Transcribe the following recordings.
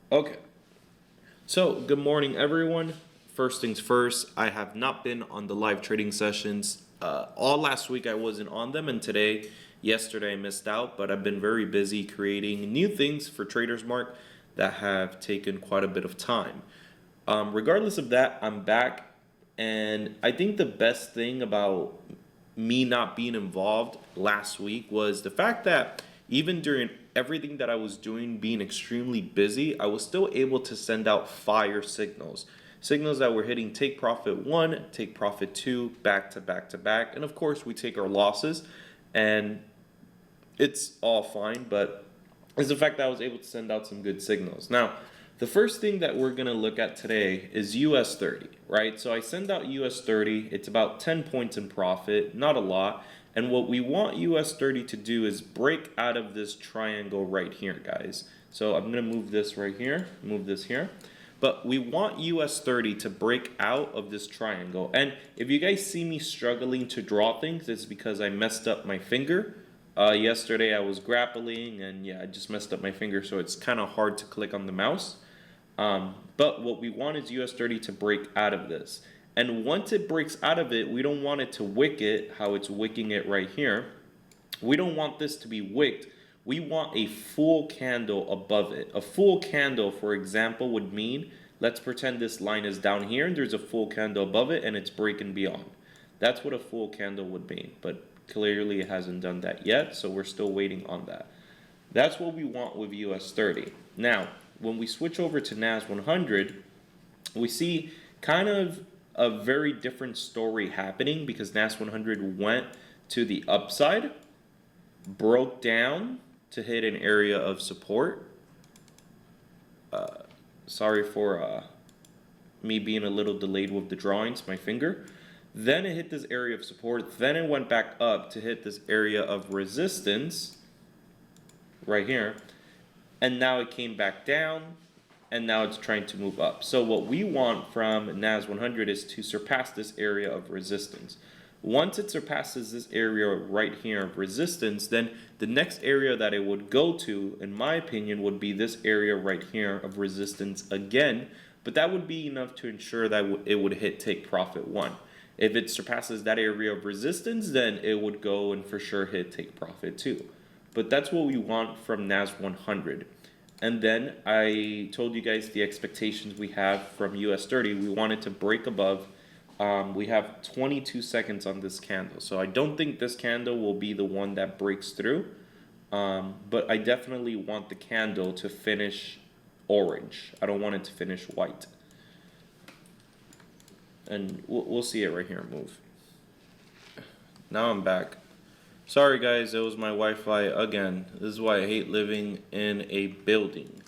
Okay, so good morning, everyone. First things first, I have not been on the live trading sessions. All last week I wasn't on them, and yesterday I missed out, but I've been very busy creating new things for TradersMrk that have taken quite a bit of time. Regardless of that, I'm back, and I think the best thing about me not being involved last week was the fact that even during everything that I was doing, being extremely busy, I was still able to send out fire signals. Signals that were hitting take profit 1, take profit 2, back to back to back. And of course, we take our losses, and it's all fine, but it's the fact that I was able to send out some good signals. Now, the first thing that we're going to look at today is US30, right? So I send out US30. It's about 10 points in profit, not a lot. And what we want US30 to do is break out of this triangle right here, guys. So I'm going to move this right here, move this here. But we want US30 to break out of this triangle. And if you guys see me struggling to draw things, it's because I messed up my finger. Yesterday I was grappling, and yeah, I just messed up my finger, so it's kind of hard to click on the mouse. But what we want is US30 to break out of this. And once it breaks out of it, we don't want it to wick it, how it's wicking it right here. We don't want this to be wicked. We want a full candle above it. A full candle, for example, would mean, let's pretend this line is down here and there's a full candle above it and it's breaking beyond. That's what a full candle would mean, but clearly it hasn't done that yet, so we're still waiting on that. That's what we want with US30. Now, when we switch over to Nas100, we see kind of a very different story happening because Nas100 went to the upside, broke down to hit an area of support. Sorry for me being a little delayed with the drawings, my finger. Then it hit this area of support. Then it went back up to hit this area of resistance right here. And now it came back down, and now it's trying to move up. So what we want from Nas100 is to surpass this area of resistance. Once it surpasses this area right here of resistance, then the next area that it would go to, in my opinion, would be this area right here of resistance again. But that would be enough to ensure that it would hit take profit 1. If it surpasses that area of resistance, then it would go and for sure hit take profit 2. But that's what we want from Nas100. And then I told you guys the expectations we have from US30. We want it to break above. We have 22 seconds on this candle. So I don't think this candle will be the one that breaks through. But I definitely want the candle to finish orange. I don't want it to finish white. And we'll see it right here move. Now I'm back. Sorry guys, it was my Wi-Fi again. This is why I hate living in a building.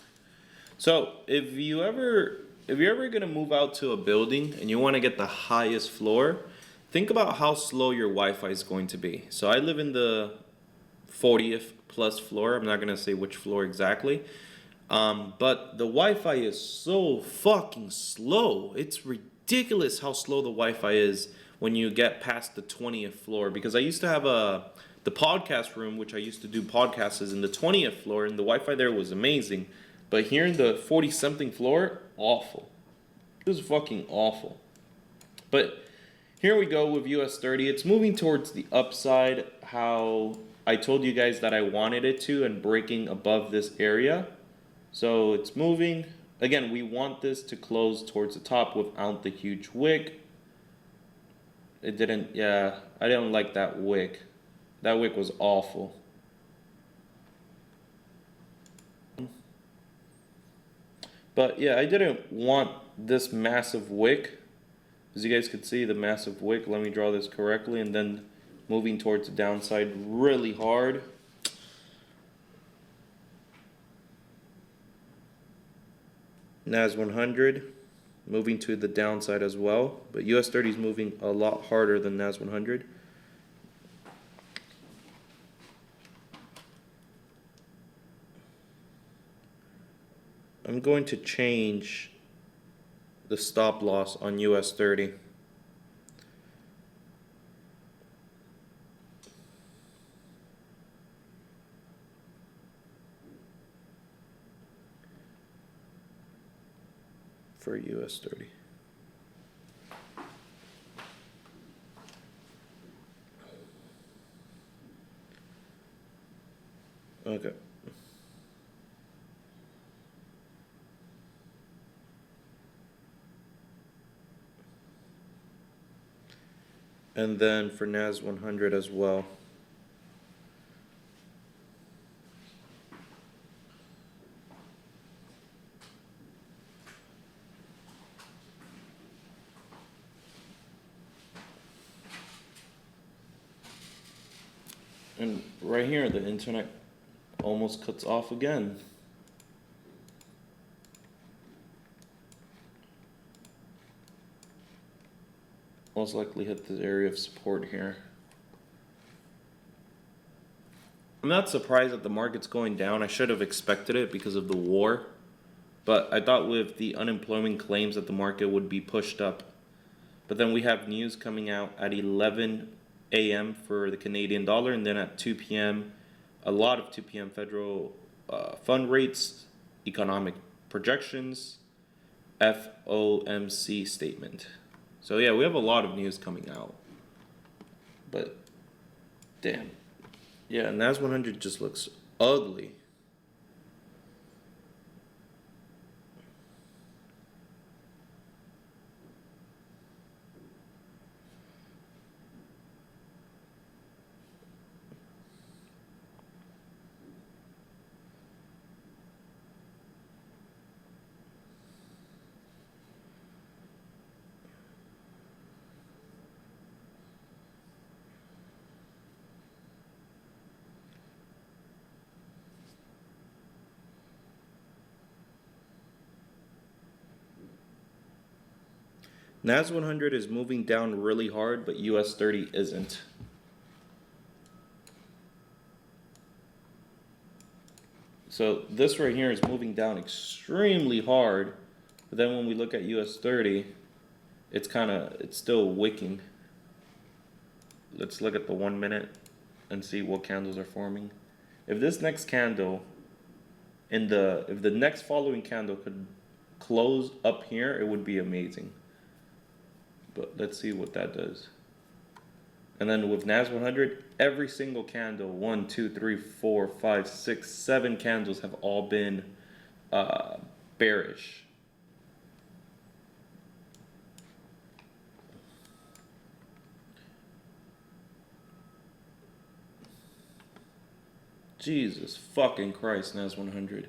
So if you're ever gonna move out to a building and you want to get the highest floor, think about how slow your Wi-Fi is going to be. So I live in the 40th plus floor. I'm not gonna say which floor exactly. But the Wi-Fi is so fucking slow. It's ridiculous how slow the Wi-Fi is when you get past the 20th floor. Because I used to have the podcast room, which I used to do podcasts, is in the 20th floor, and the Wi-Fi there was amazing. But here in the 40-something floor, awful. This is fucking awful. But here we go with US30. It's moving towards the upside, how I told you guys that I wanted it to, and breaking above this area. So it's moving. Again, we want this to close towards the top without the huge wick. It didn't, yeah, I didn't like that wick. That wick was awful. But yeah, I didn't want this massive wick. As you guys could see, the massive wick. Let me draw this correctly. And then moving towards the downside really hard. Nas100 moving to the downside as well. But US30 is moving a lot harder than Nas100. I'm going to change the stop loss on US30. for US30. Okay. And then for Nas100 as well. And right here, the internet almost cuts off again. Most likely hit the area of support here. I'm not surprised that the market's going down. I should have expected it because of the war. But I thought with the unemployment claims that the market would be pushed up. But then we have news coming out at 11 a.m. for the Canadian dollar, and then at 2 p.m., a lot of 2 p.m. federal fund rates, economic projections, FOMC statement. So yeah, we have a lot of news coming out. But damn. Yeah, Nas100 just looks ugly. Nas100 is moving down really hard, but US30 isn't. So this right here is moving down extremely hard, but then when we look at US30, it's still wicking. Let's look at the 1 minute and see what candles are forming. If this next candle if the next following candle could close up here, it would be amazing. But let's see what that does. And then with Nas100, every single candle, 1, 2, 3, 4, 5, 6, 7 candles have all been bearish. Jesus fucking Christ, Nas100.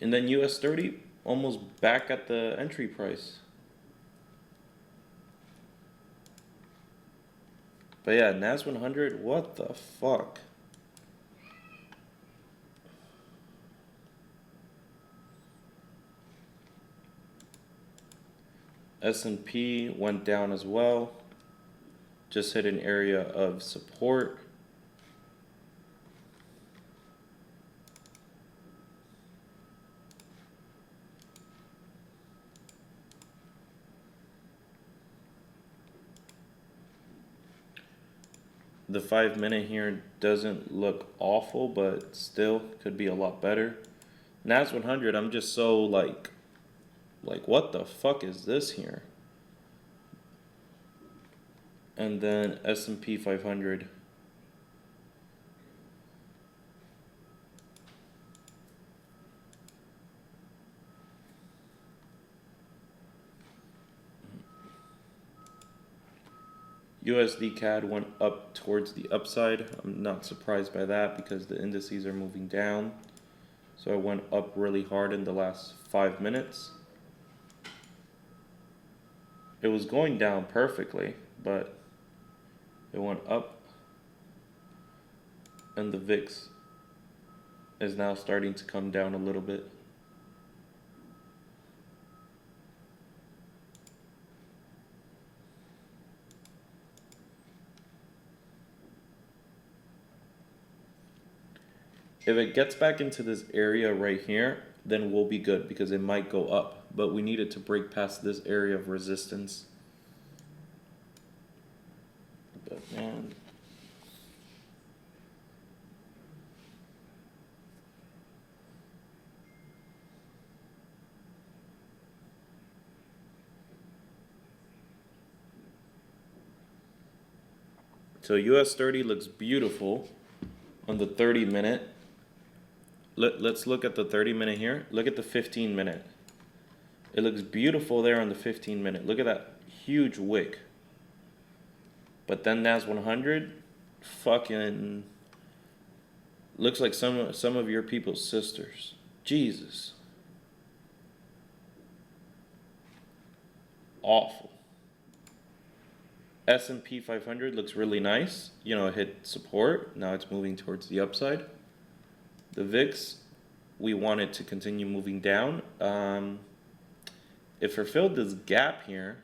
And then US30 almost back at the entry price. But yeah, Nas100, what the fuck? S&P went down as well. Just hit an area of support. The 5 minute here doesn't look awful, but still could be a lot better. Nas100, I'm just so like what the fuck is this here? And then S&P 500. USD CAD went up towards the upside. I'm not surprised by that because the indices are moving down. So it went up really hard in the last 5 minutes. It was going down perfectly, but it went up. And the VIX is now starting to come down a little bit. If it gets back into this area right here, then we'll be good because it might go up. But we needed to break past this area of resistance. But man. So US30 looks beautiful on the 30 minute. Let's look at the 30 minute here. Look at the 15 minute. It looks beautiful there on the 15 minute. Look at that huge wick. But then Nas100 fucking looks like some of your people's sisters. Jesus. Awful. S&P 500 looks really nice. You know, it hit support. Now it's moving towards the upside. The VIX, we want it to continue moving down. It fulfilled this gap here,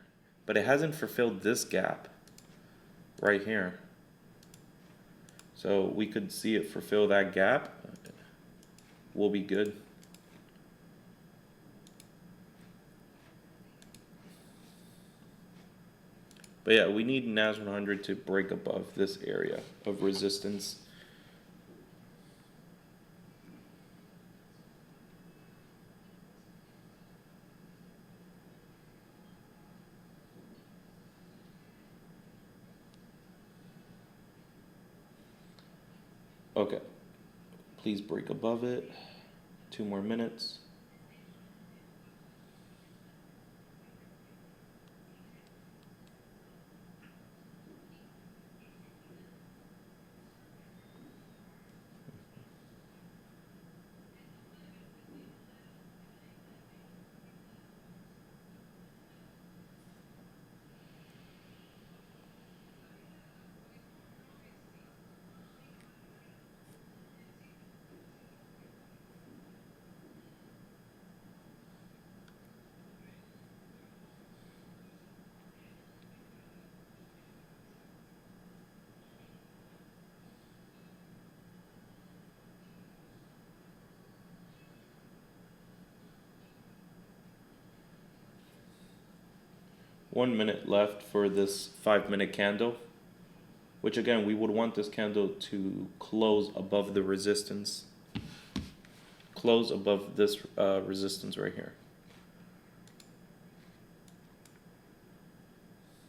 but it hasn't fulfilled this gap right here. So we could see it fulfill that gap. We'll be good. But yeah, we need Nas100 to break above this area of resistance. Okay, please break above it. 2 more minutes. One minute left for this 5 minute candle, which again, we would want this candle to close above the resistance. Close above this resistance right here.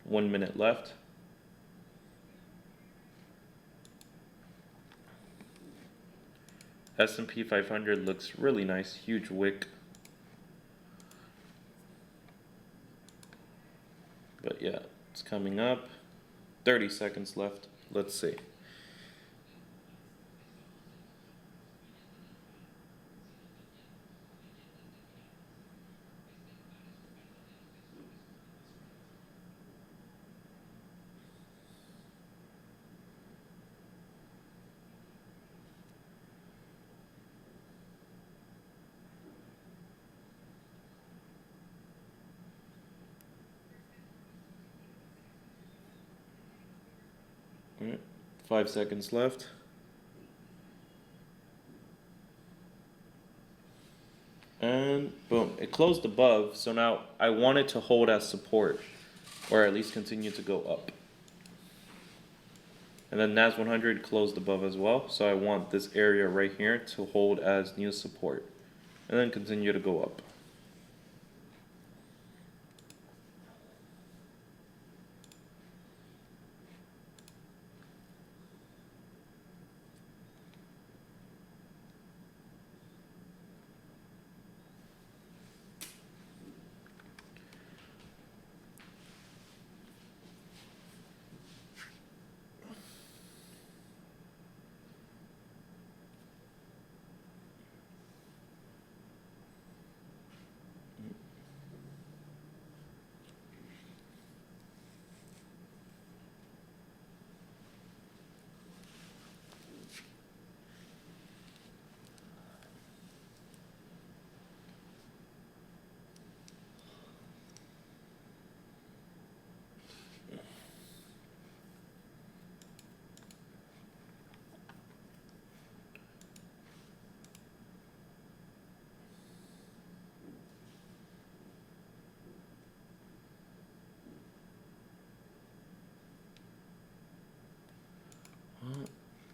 1 minute left. S&P 500 looks really nice, huge wick. But yeah, it's coming up. 30 seconds left. Let's see. All right, 5 seconds left. And boom, it closed above. So now I want it to hold as support, or at least continue to go up. And then Nas100 closed above as well. So I want this area right here to hold as new support, and then continue to go up.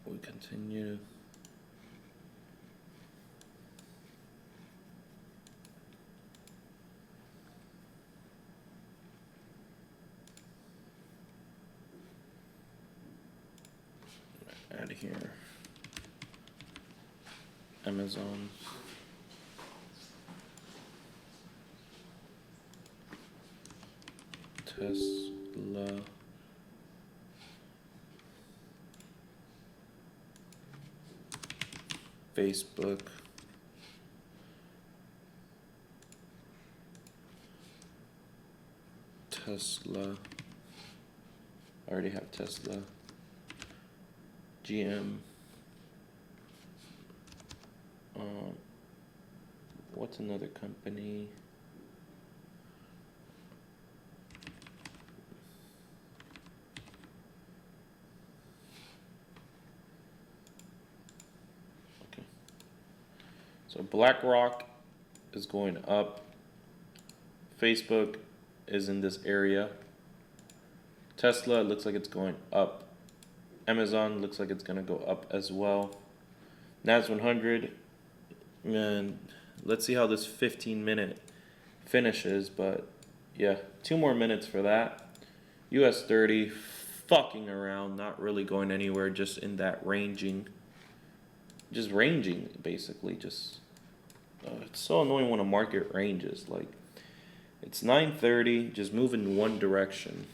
We continue. here. Amazon. Tesla. Facebook. Tesla. I already have Tesla. GM. What's another company? Okay. So BlackRock is going up. Facebook is in this area. Tesla looks like it's going up. Amazon looks like it's going to go up as well. Nas100, and let's see how this 15-minute finishes, but yeah, 2 more minutes for that. US30 fucking around, not really going anywhere, just in that ranging. Just ranging, basically. Just it's so annoying when a market ranges. Like, it's 9:30, just move in one direction.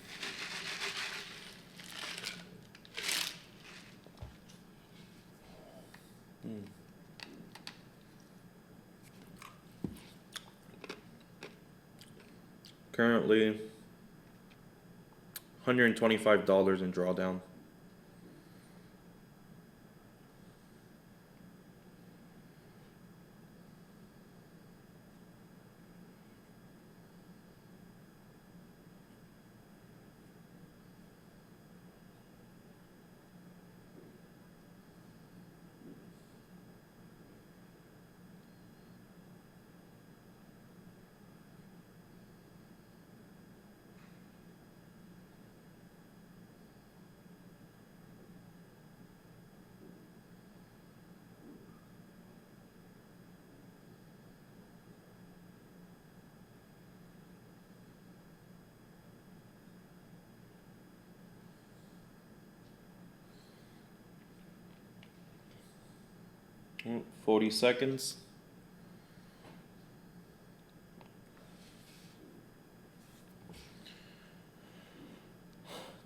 Currently, $125 in drawdown. Mm, 40 seconds.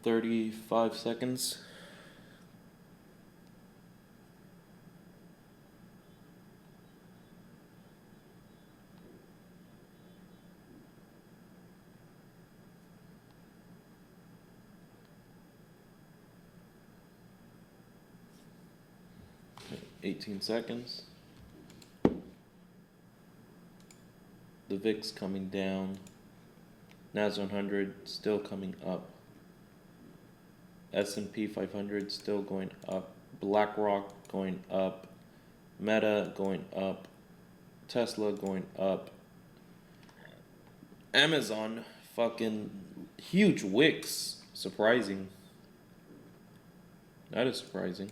35 seconds. Okay, 18 seconds. The VIX coming down. Nas100 still coming up. S&P 500 still going up. BlackRock going up. Meta going up. Tesla going up. Amazon fucking huge wicks. Surprising. That is surprising.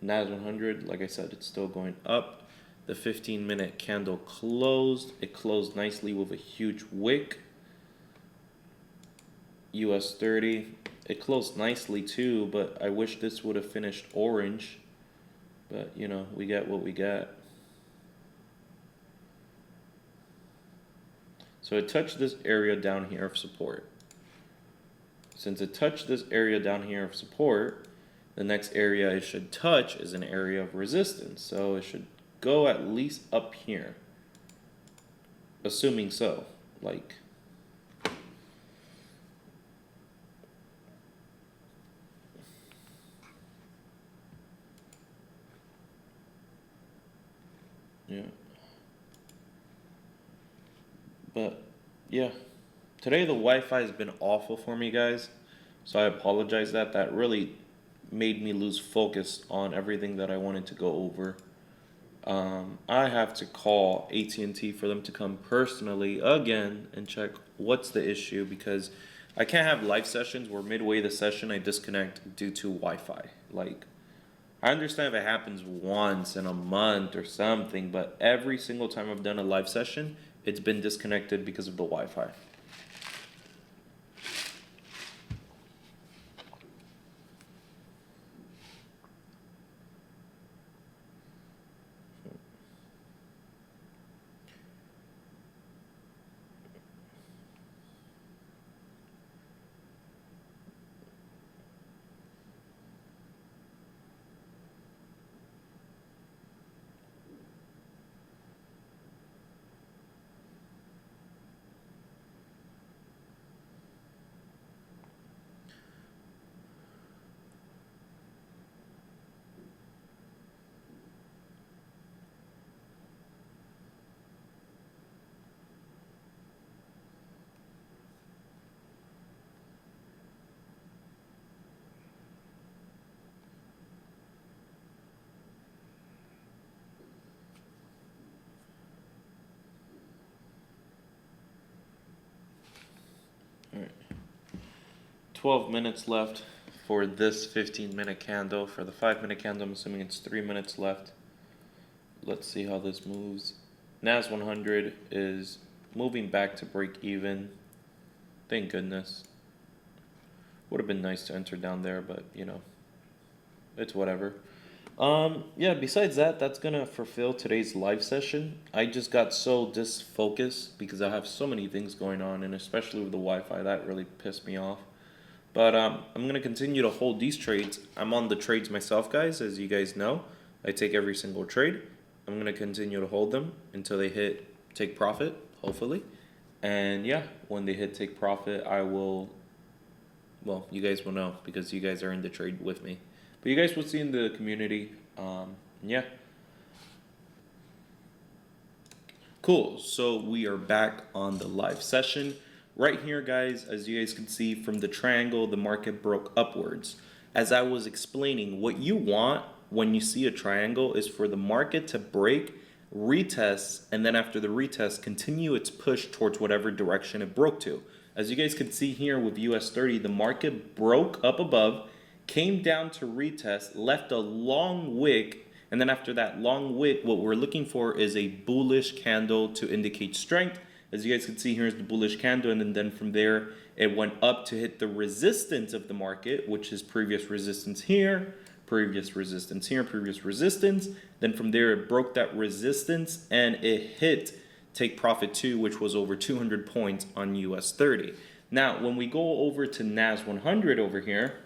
Nas100, like I said, it's still going up. The 15-minute candle closed. It closed nicely with a huge wick. US30, it closed nicely too, but I wish this would have finished orange. But, you know, we get what we get. So it touched this area down here of support. Since it touched this area down here of support, the next area it should touch is an area of resistance. So it should go at least up here. Assuming so. Like, yeah. But, yeah. Today the Wi-Fi has been awful for me, guys. So I apologize that. That really made me lose focus on everything that I wanted to go over. I have to call AT&T for them to come personally again and check what's the issue, because I can't have live sessions where midway the session I disconnect due to Wi-Fi. Like, I understand if it happens once in a month or something, but every single time I've done a live session, it's been disconnected because of the Wi-Fi. 12 minutes left for this 15-minute candle. For the 5-minute candle, I'm assuming it's 3 minutes left. Let's see how this moves. Nas100 is moving back to break even. Thank goodness. Would have been nice to enter down there, but you know, it's whatever. Yeah, besides that, that's gonna fulfill today's live session. I just got so disfocused because I have so many things going on, and especially with the Wi-Fi, that really pissed me off. But I'm gonna continue to hold these trades. I'm on the trades myself, guys, as you guys know. I take every single trade. I'm gonna continue to hold them until they hit take profit, hopefully. And yeah, when they hit take profit, I will, well, you guys will know because you guys are in the trade with me. But you guys will see in the community. Yeah. Cool. So we are back on the live session. Right here, guys, as you guys can see from the triangle, the market broke upwards. As I was explaining, what you want when you see a triangle is for the market to break, retest, and then after the retest, continue its push towards whatever direction it broke to. As you guys can see here with US30, the market broke up above, came down to retest, left a long wick, and then after that long wick, what we're looking for is a bullish candle to indicate strength. As you guys can see, here's the bullish candle, and then from there, it went up to hit the resistance of the market, which is previous resistance here, previous resistance here, previous resistance. Then from there, it broke that resistance, and it hit take profit 2, which was over 200 points on US30. Now, when we go over to Nas100 over here,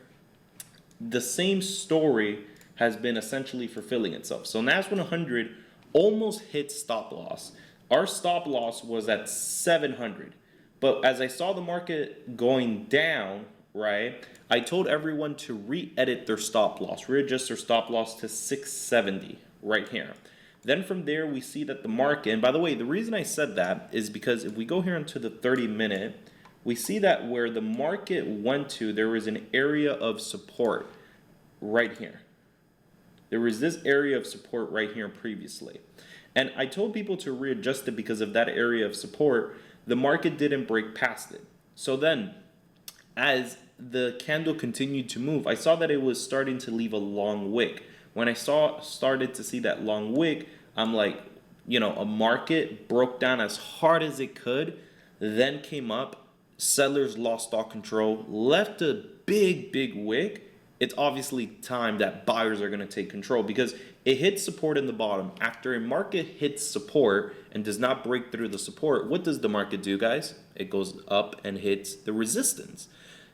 the same story has been essentially fulfilling itself. So Nas100 almost hit stop loss. Our stop loss was at 700. But as I saw the market going down, right, I told everyone to re-edit their stop loss, readjust their stop loss to 670 right here. Then from there, we see that the market, and by the way, the reason I said that is because if we go here into the 30-minute, we see that where the market went to, there was an area of support right here. There was this area of support right here previously. And I told people to readjust it because of that area of support. The market didn't break past it. So then, as the candle continued to move, I saw that it was starting to leave a long wick. When I started to see that long wick, I'm like, you know, a market broke down as hard as it could, then came up, sellers lost all control, left a big wick. It's obviously time that buyers are going to take control because it hits support in the bottom. After a market hits support and does not break through the support, what does the market do, guys? It goes up and hits the resistance.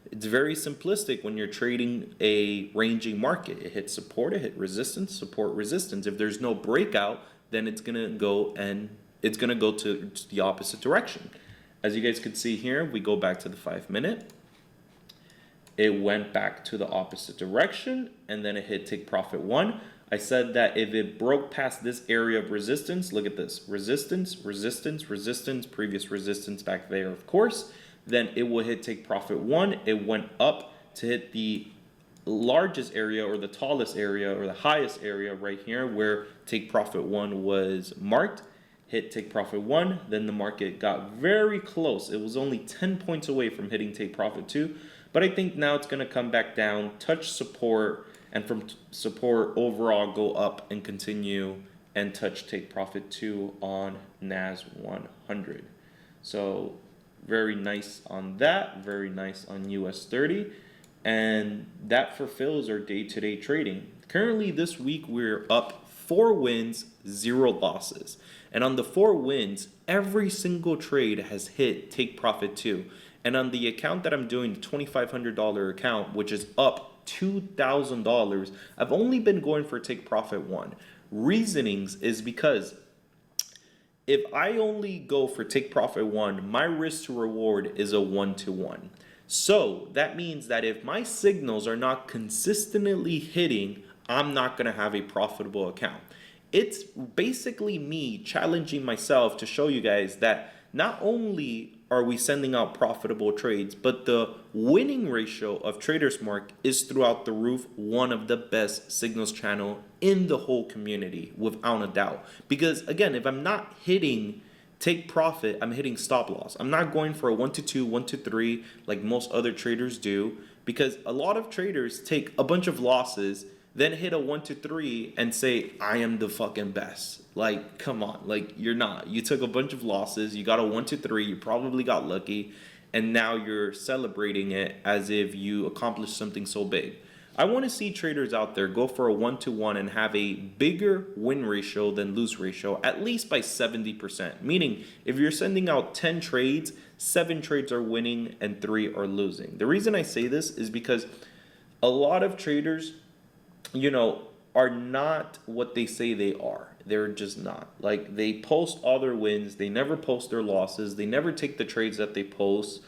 It's very simplistic when you're trading a ranging market. It hits support, it hits resistance, support, resistance. If there's no breakout, then it's going to go to the opposite direction. As you guys can see here, we go back to the 5-minute. It went back to the opposite direction, and then it hit take profit 1. I said that if it broke past this area of resistance, look at this, resistance, resistance, resistance, previous resistance back there, of course, then it will hit take profit 1. It went up to hit the largest area or the tallest area or the highest area right here where take profit 1 was marked. Hit take profit 1, then the market got very close. It was only 10 points away from hitting take profit 2. But I think now it's going to come back down, touch support, and from support overall go up and continue and touch take profit 2 on Nas100. So very nice on that, very nice on US30. And that fulfills our day-to-day trading. Currently this week we're up 4 wins, 0 losses. And on the 4 wins, every single trade has hit take profit 2. And on the account that I'm doing, the $2,500 account, which is up $2,000, I've only been going for take profit 1. Reasonings is because if I only go for take profit 1, my risk to reward is a 1-to-1. So that means that if my signals are not consistently hitting, I'm not going to have a profitable account. It's basically me challenging myself to show you guys that not only are we sending out profitable trades, but the winning ratio of TradersMrk is throughout the roof, one of the best signals channel in the whole community, without a doubt. Because again, if I'm not hitting take profit, I'm hitting stop loss. I'm not going for a 1 to 2, 1 to 3 like most other traders do, because a lot of traders take a bunch of losses, then hit a 1 to 3 and say, I am the fucking best. Like, come on, like, you're not. You took a bunch of losses, you got a 1 to 3, you probably got lucky, and now you're celebrating it as if you accomplished something so big. I want to see traders out there go for a 1 to 1 and have a bigger win ratio than lose ratio, at least by 70%. Meaning, if you're sending out 10 trades, 7 trades are winning and 3 are losing. The reason I say this is because a lot of traders, are not what they say they are. They're just not. Like, they post all their wins, they never post their losses, they never take the trades that they post.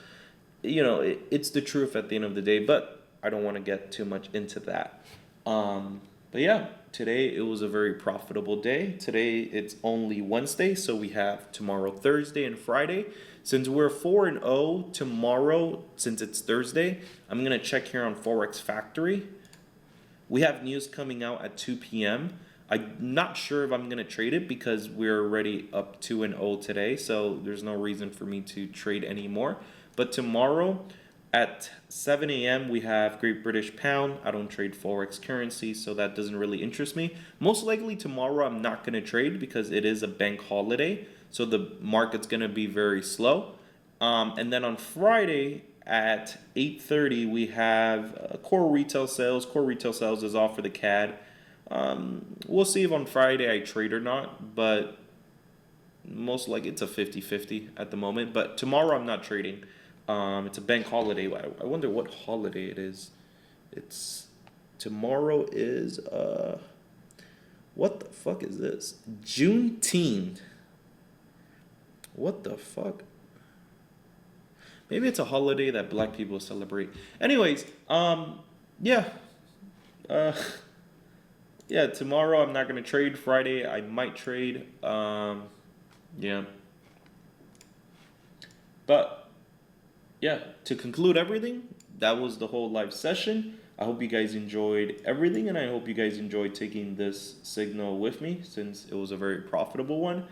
It's the truth at the end of the day, but I don't want to get too much into that. But yeah, today it was a very profitable day. Today it's only Wednesday, so we have tomorrow, Thursday, and Friday. Since we're 4-0 tomorrow, since it's Thursday, I'm going to check here on Forex Factory. We have news coming out at 2 p.m. I'm not sure if I'm going to trade it because we're already up 2-0 today, so there's no reason for me to trade anymore. But tomorrow at 7 a.m. we have Great British Pound. I don't trade Forex currency, so that doesn't really interest me. Most likely tomorrow I'm not going to trade because it is a bank holiday, so the market's going to be very slow. And then on Friday at 8:30 we have core retail sales. Core retail sales is off for the CAD. We'll see if on Friday I trade or not, but most likely it's a 50-50 at the moment. But tomorrow I'm not trading. It's a bank holiday. I wonder what holiday it is. Tomorrow is what the fuck is this? Juneteenth. What the fuck? Maybe it's a holiday that black people celebrate. Anyways, yeah. Yeah, tomorrow I'm not gonna trade. Friday I might trade. Yeah. But yeah, to conclude everything, that was the whole live session. I hope you guys enjoyed everything, and I hope you guys enjoyed taking this signal with me since it was a very profitable one.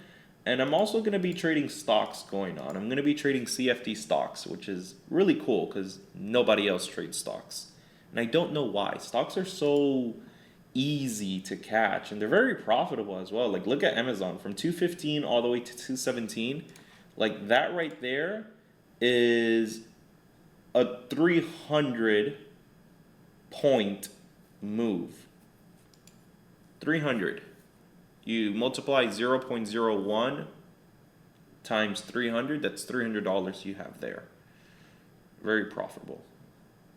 And I'm also going to be trading stocks going on. I'm going to be trading CFD stocks, which is really cool because nobody else trades stocks. And I don't know why. Stocks are so easy to catch, and they're very profitable as well. Like, look at Amazon from 215 all the way to 217. Like, that right there is a 300 point move. 300. You multiply 0.01 times 300, that's $300 you have there. Very profitable.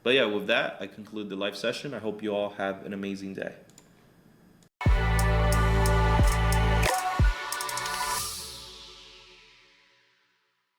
But yeah, with that, I conclude the live session. I hope you all have an amazing day.